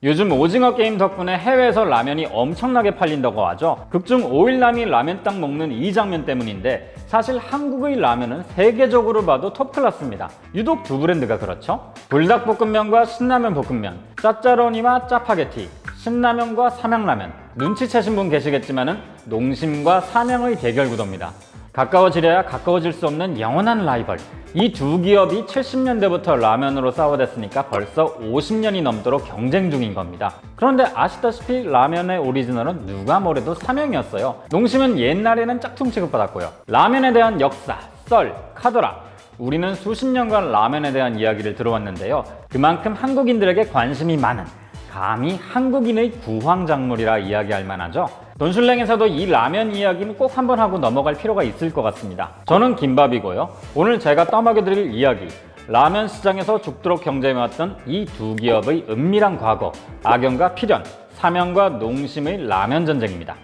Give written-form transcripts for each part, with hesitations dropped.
요즘 오징어 게임 덕분에 해외에서 라면이 엄청나게 팔린다고 하죠. 극중 오일남이 라면 딱 먹는 이 장면 때문인데 사실 한국의 라면은 세계적으로 봐도 톱클래스입니다. 유독 두 브랜드가 그렇죠. 불닭볶음면과 신라면 볶음면, 짜짜로니와 짜파게티, 신라면과 삼양라면. 눈치채신 분 계시겠지만은 농심과 삼양의 대결 구도입니다. 가까워지려야 가까워질 수 없는 영원한 라이벌. 이 두 기업이 70년대부터 라면으로 싸워댔으니까 벌써 50년이 넘도록 경쟁 중인 겁니다. 그런데 아시다시피 라면의 오리지널은 누가 뭐래도 삼양이었어요. 농심은 옛날에는 짝퉁 취급받았고요. 라면에 대한 역사, 썰, 카더라. 우리는 수십 년간 라면에 대한 이야기를 들어왔는데요. 그만큼 한국인들에게 관심이 많은, 감히 한국인의 구황작물이라 이야기할 만하죠. 돈슐랭에서도 이 라면 이야기는 꼭 한번 하고 넘어갈 필요가 있을 것 같습니다. 저는 김밥이고요. 오늘 제가 떠먹여드릴 이야기, 라면 시장에서 죽도록 경쟁해왔던 이 두 기업의 은밀한 과거, 악연과 필연, 삼양과 농심의 라면 전쟁입니다.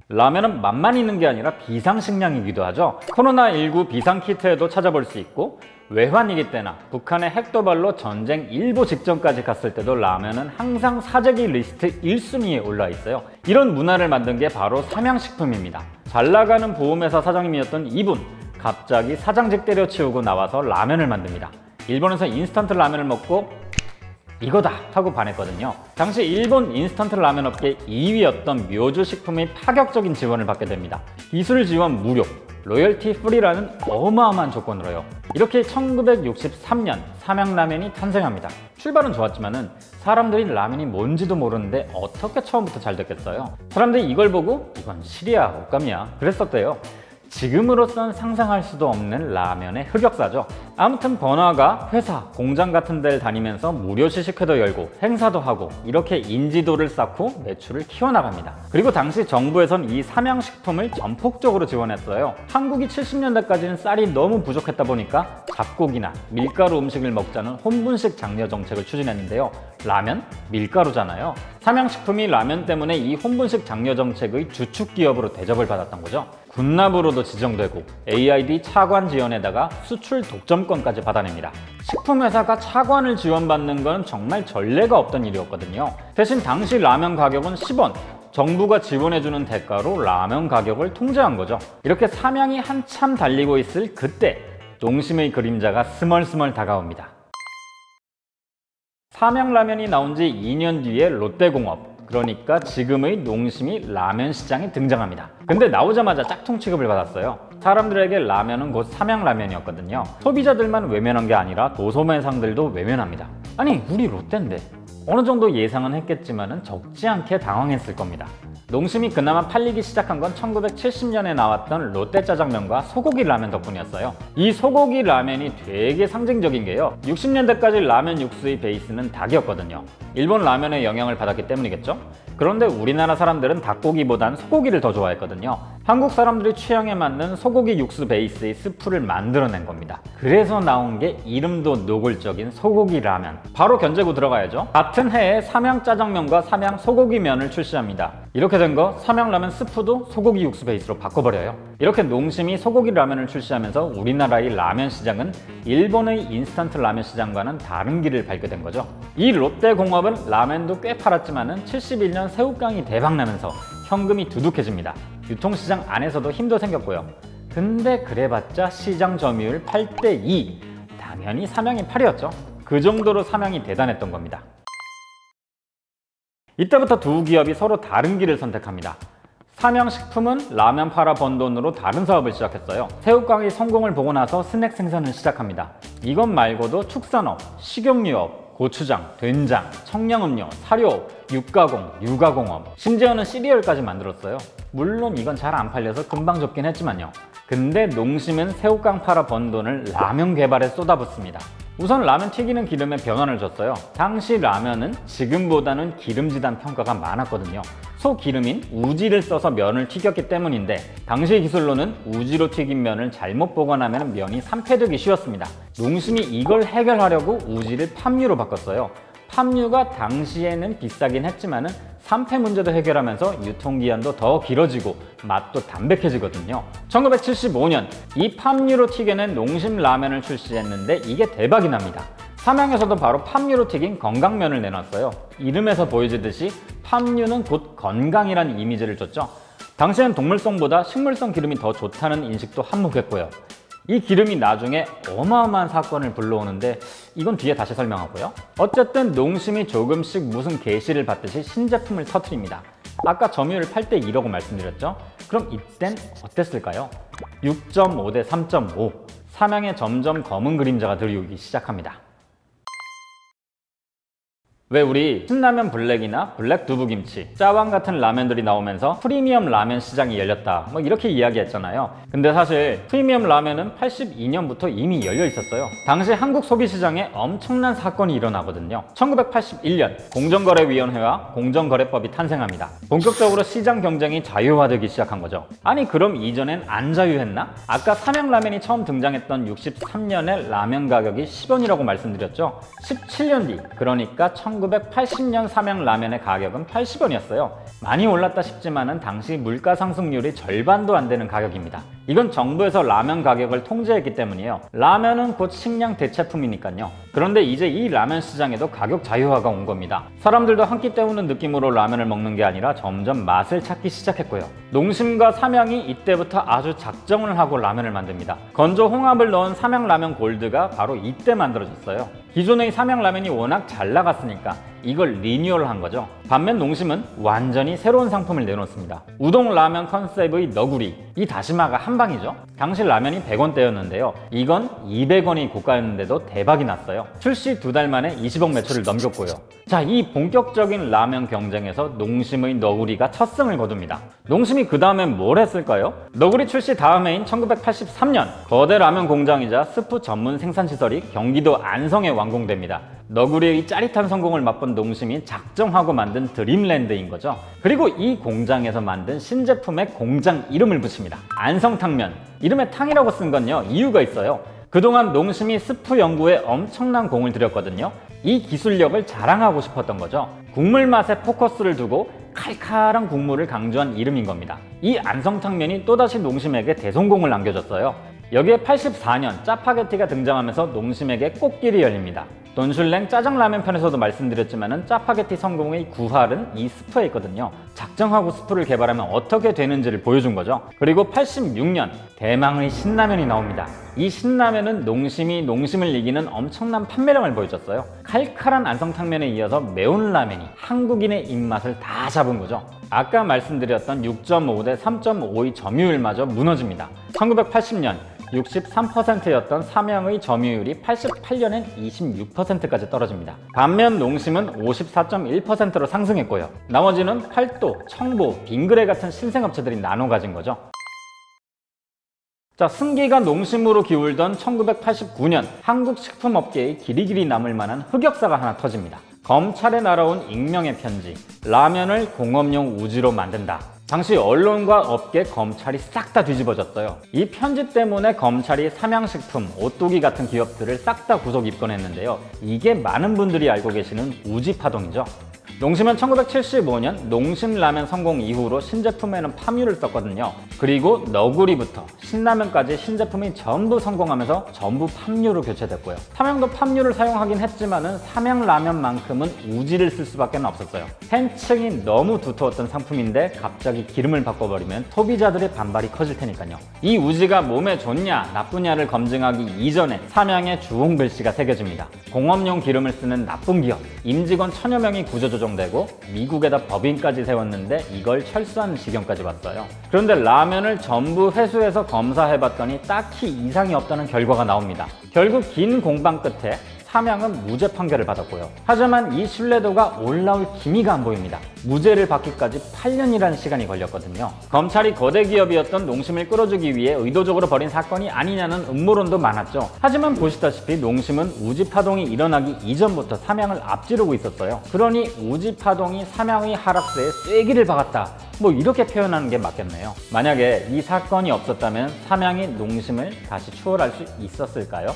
라면은 맛만 있는 게 아니라 비상식량이기도 하죠. 코로나19 비상키트에도 찾아볼 수 있고, 외환위기 때나 북한의 핵도발로 전쟁 일보 직전까지 갔을 때도 라면은 항상 사재기 리스트 1순위에 올라 있어요. 이런 문화를 만든 게 바로 삼양식품입니다. 잘 나가는 보험회사 사장님이었던 이분, 갑자기 사장직 때려치우고 나와서 라면을 만듭니다. 일본에서 인스턴트 라면을 먹고 이거다 하고 반했거든요. 당시 일본 인스턴트 라면 업계 2위였던 묘주식품의 파격적인 지원을 받게 됩니다. 기술 지원 무료, 로열티 프리라는 어마어마한 조건으로요. 이렇게 1963년 삼양라면이 탄생합니다. 출발은 좋았지만은 사람들이 라면이 뭔지도 모르는데 어떻게 처음부터 잘 됐겠어요? 사람들이 이걸 보고 이건 실이야 옷감이야 그랬었대요. 지금으로선 상상할 수도 없는 라면의 흑역사죠. 아무튼 번화가, 회사, 공장 같은 데를 다니면서 무료 시식회도 열고 행사도 하고 이렇게 인지도를 쌓고 매출을 키워나갑니다. 그리고 당시 정부에선 이 삼양식품을 전폭적으로 지원했어요. 한국이 70년대까지는 쌀이 너무 부족했다 보니까 잡곡이나 밀가루 음식을 먹자는 혼분식 장려 정책을 추진했는데요. 라면? 밀가루잖아요. 삼양식품이 라면 때문에 이 혼분식 장려 정책의 주축 기업으로 대접을 받았던 거죠. 군납으로도 지정되고 AID 차관 지원에다가 수출 독점권까지 받아냅니다. 식품회사가 차관을 지원받는 건 정말 전례가 없던 일이었거든요. 대신 당시 라면 가격은 10원, 정부가 지원해주는 대가로 라면 가격을 통제한 거죠. 이렇게 삼양이 한참 달리고 있을 그때 농심의 그림자가 스멀스멀 다가옵니다. 삼양라면이 나온 지 2년 뒤에 롯데공업, 그러니까 지금의 농심이 라면 시장에 등장합니다. 근데 나오자마자 짝퉁 취급을 받았어요. 사람들에게 라면은 곧 삼양라면이었거든요. 소비자들만 외면한 게 아니라 도소매상들도 외면합니다. 아니 우리 롯데인데. 어느 정도 예상은 했겠지만은 적지 않게 당황했을 겁니다. 농심이 그나마 팔리기 시작한 건 1970년에 나왔던 롯데짜장면과 소고기 라면 덕분이었어요. 이 소고기 라면이 되게 상징적인 게요. 60년대까지 라면 육수의 베이스는 닭이었거든요. 일본 라면의 영향을 받았기 때문이겠죠? 그런데 우리나라 사람들은 닭고기보단 소고기를 더 좋아했거든요. 한국 사람들이 취향에 맞는 소고기 육수 베이스의 스프를 만들어낸 겁니다. 그래서 나온 게 이름도 노골적인 소고기 라면. 바로 견제구 들어가야죠. 같은 해에 삼양짜장면과 삼양 소고기면을 출시합니다. 이렇게 된 거 삼양라면 스프도 소고기 육수 베이스로 바꿔버려요. 이렇게 농심이 소고기 라면을 출시하면서 우리나라의 라면 시장은 일본의 인스턴트 라면 시장과는 다른 길을 밟게 된 거죠. 이 롯데공업은 라면도 꽤 팔았지만은 71년 새우깡이 대박나면서 현금이 두둑해집니다. 유통시장 안에서도 힘도 생겼고요. 근데 그래봤자 시장 점유율 8대2. 당연히 삼양이 8이었죠. 그 정도로 삼양이 대단했던 겁니다. 이때부터 두 기업이 서로 다른 길을 선택합니다. 삼양식품은 라면 팔아 번 돈으로 다른 사업을 시작했어요. 새우깡이 성공을 보고 나서 스낵 생산을 시작합니다. 이것 말고도 축산업, 식용유업, 고추장, 된장, 청량음료, 사료업, 육가공, 유가공업, 심지어는 시리얼까지 만들었어요. 물론 이건 잘 안 팔려서 금방 접긴 했지만요. 근데 농심은 새우깡 팔아 번 돈을 라면 개발에 쏟아붓습니다. 우선 라면 튀기는 기름에 변화를 줬어요. 당시 라면은 지금보다는 기름지단 평가가 많았거든요. 소기름인 우지를 써서 면을 튀겼기 때문인데 당시 기술로는 우지로 튀긴 면을 잘못 보관하면 면이 산패되기 쉬웠습니다. 농심이 이걸 해결하려고 우지를 팜유로 바꿨어요. 팜유가 당시에는 비싸긴 했지만은 산패 문제도 해결하면서 유통기한도 더 길어지고 맛도 담백해지거든요. 1975년 이 팜유로 튀겨낸 농심 라면을 출시했는데 이게 대박이 납니다. 삼양에서도 바로 팜유로 튀긴 건강면을 내놨어요. 이름에서 보여지듯이 팜유는 곧 건강이란 이미지를 줬죠. 당시엔 동물성보다 식물성 기름이 더 좋다는 인식도 한몫했고요. 이 기름이 나중에 어마어마한 사건을 불러오는데 이건 뒤에 다시 설명하고요. 어쨌든 농심이 조금씩 무슨 계시를 받듯이 신제품을 터뜨립니다. 아까 점유율 8대 2라고 말씀드렸죠? 그럼 이땐 어땠을까요? 6.5 대 3.5. 삼양에 점점 검은 그림자가 들이오기 시작합니다. 왜 우리 신라면 블랙이나 블랙 두부김치, 짜왕 같은 라면들이 나오면서 프리미엄 라면 시장이 열렸다 뭐 이렇게 이야기했잖아요. 근데 사실 프리미엄 라면은 82년부터 이미 열려 있었어요. 당시 한국 소비시장에 엄청난 사건이 일어나거든요. 1981년 공정거래위원회와 공정거래법이 탄생합니다. 본격적으로 시장 경쟁이 자유화되기 시작한 거죠. 아니 그럼 이전엔 안 자유했나? 아까 삼양라면이 처음 등장했던 63년에 라면 가격이 10원이라고 말씀드렸죠. 17년 뒤, 그러니까 1980년 삼양라면의 가격은 80원이었어요. 많이 올랐다 싶지만은 당시 물가 상승률이 절반도 안 되는 가격입니다. 이건 정부에서 라면 가격을 통제했기 때문이에요. 라면은 곧 식량 대체품이니까요. 그런데 이제 이 라면 시장에도 가격 자유화가 온 겁니다. 사람들도 한 끼 때우는 느낌으로 라면을 먹는 게 아니라 점점 맛을 찾기 시작했고요. 농심과 삼양이 이때부터 아주 작정을 하고 라면을 만듭니다. 건조 홍합을 넣은 삼양라면 골드가 바로 이때 만들어졌어요. 기존의 삼양라면이 워낙 잘 나갔으니까 이걸 리뉴얼한 거죠. 반면 농심은 완전히 새로운 상품을 내놓습니다. 우동 라면 컨셉의 너구리. 이 다시마가 한방이죠. 당시 라면이 100원대였는데요. 이건 200원이 고가였는데도 대박이 났어요. 출시 2달 만에 20억 매출을 넘겼고요. 자, 이 본격적인 라면 경쟁에서 농심의 너구리가 첫 승을 거둡니다. 농심이 그 다음엔 뭘 했을까요? 너구리 출시 다음 해인 1983년 거대 라면 공장이자 스프 전문 생산시설이 경기도 안성에 완공됩니다. 너구리의 짜릿한 성공을 맛본 농심이 작정하고 만든 드림랜드인 거죠. 그리고 이 공장에서 만든 신제품에 공장 이름을 붙입니다. 안성탕면. 이름에 탕이라고 쓴 건요, 이유가 있어요. 그동안 농심이 스프 연구에 엄청난 공을 들였거든요. 이 기술력을 자랑하고 싶었던 거죠. 국물 맛에 포커스를 두고 칼칼한 국물을 강조한 이름인 겁니다. 이 안성탕면이 또다시 농심에게 대성공을 안겨줬어요. 여기에 84년 짜파게티가 등장하면서 농심에게 꽃길이 열립니다. 돈슐랭 짜장라면 편에서도 말씀드렸지만 짜파게티 성공의 구할은 이 스프에 있거든요. 작정하고 스프를 개발하면 어떻게 되는지를 보여준 거죠. 그리고 86년 대망의 신라면이 나옵니다. 이 신라면은 농심을 이기는 엄청난 판매량을 보여줬어요. 칼칼한 안성탕면에 이어서 매운 라면이 한국인의 입맛을 다 잡은 거죠. 아까 말씀드렸던 6.5 대 3.5의 점유율마저 무너집니다. 1980년 63%였던 삼양의 점유율이 88년엔 26%까지 떨어집니다. 반면 농심은 54.1%로 상승했고요. 나머지는 팔도, 청보, 빙그레 같은 신생업체들이 나눠 가진 거죠. 자, 승기가 농심으로 기울던 1989년 한국 식품업계의 길이길이 남을 만한 흑역사가 하나 터집니다. 검찰에 날아온 익명의 편지. 라면을 공업용 우지로 만든다. 당시 언론과 업계, 검찰이 싹 다 뒤집어졌어요. 이 편지 때문에 검찰이 삼양식품, 오뚜기 같은 기업들을 싹 다 구속 입건했는데요. 이게 많은 분들이 알고 계시는 우지파동이죠. 농심은 1975년 농심라면 성공 이후로 신제품에는 팜유를 썼거든요. 그리고 너구리부터 신라면까지 신제품이 전부 성공하면서 전부 팜유로 교체됐고요. 삼양도 팜유를 사용하긴 했지만은 삼양라면만큼은 우지를 쓸 수밖에 없었어요. 팬층이 너무 두터웠던 상품인데 갑자기 기름을 바꿔버리면 소비자들의 반발이 커질 테니까요. 이 우지가 몸에 좋냐 나쁘냐를 검증하기 이전에 삼양의 주홍 글씨가 새겨집니다. 공업용 기름을 쓰는 나쁜 기업, 임직원 1000여 명이 구조조정되고 미국에다 법인까지 세웠는데 이걸 철수하는 지경까지 왔어요. 그런데 라면을 전부 회수해서 검사해봤더니 딱히 이상이 없다는 결과가 나옵니다. 결국 긴 공방 끝에 삼양은 무죄 판결을 받았고요. 하지만 이 신뢰도가 올라올 기미가 안 보입니다. 무죄를 받기까지 8년이라는 시간이 걸렸거든요. 검찰이 거대 기업이었던 농심을 끌어주기 위해 의도적으로 벌인 사건이 아니냐는 음모론도 많았죠. 하지만 보시다시피 농심은 우지파동이 일어나기 이전부터 삼양을 앞지르고 있었어요. 그러니 우지파동이 삼양의 하락세에 쐐기를 박았다, 뭐 이렇게 표현하는 게 맞겠네요. 만약에 이 사건이 없었다면 삼양이 농심을 다시 추월할 수 있었을까요?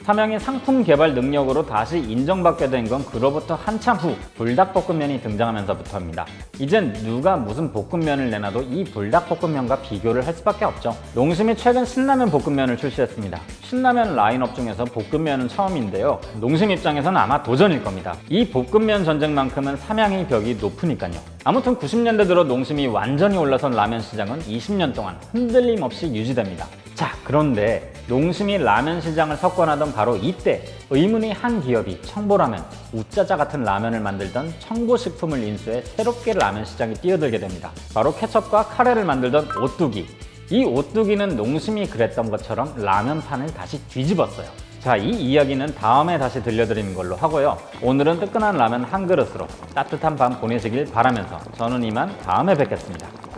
삼양이 상품 개발 능력으로 다시 인정받게 된 건 그로부터 한참 후 불닭볶음면이 등장하면서부터입니다. 이젠 누가 무슨 볶음면을 내놔도 이 불닭볶음면과 비교를 할 수밖에 없죠. 농심이 최근 신라면 볶음면을 출시했습니다. 신라면 라인업 중에서 볶음면은 처음인데요. 농심 입장에서는 아마 도전일 겁니다. 이 볶음면 전쟁만큼은 삼양의 벽이 높으니까요. 아무튼 90년대 들어 농심이 완전히 올라선 라면 시장은 20년 동안 흔들림 없이 유지됩니다. 자, 그런데 농심이 라면 시장을 석권하던 바로 이때 의문의 한 기업이 청보라면, 우짜자 같은 라면을 만들던 청보식품을 인수해 새롭게 라면 시장에 뛰어들게 됩니다. 바로 케첩과 카레를 만들던 오뚜기. 이 오뚜기는 농심이 그랬던 것처럼 라면판을 다시 뒤집었어요. 자, 이 이야기는 다음에 다시 들려드리는 걸로 하고요. 오늘은 뜨끈한 라면 한 그릇으로 따뜻한 밤 보내시길 바라면서 저는 이만 다음에 뵙겠습니다.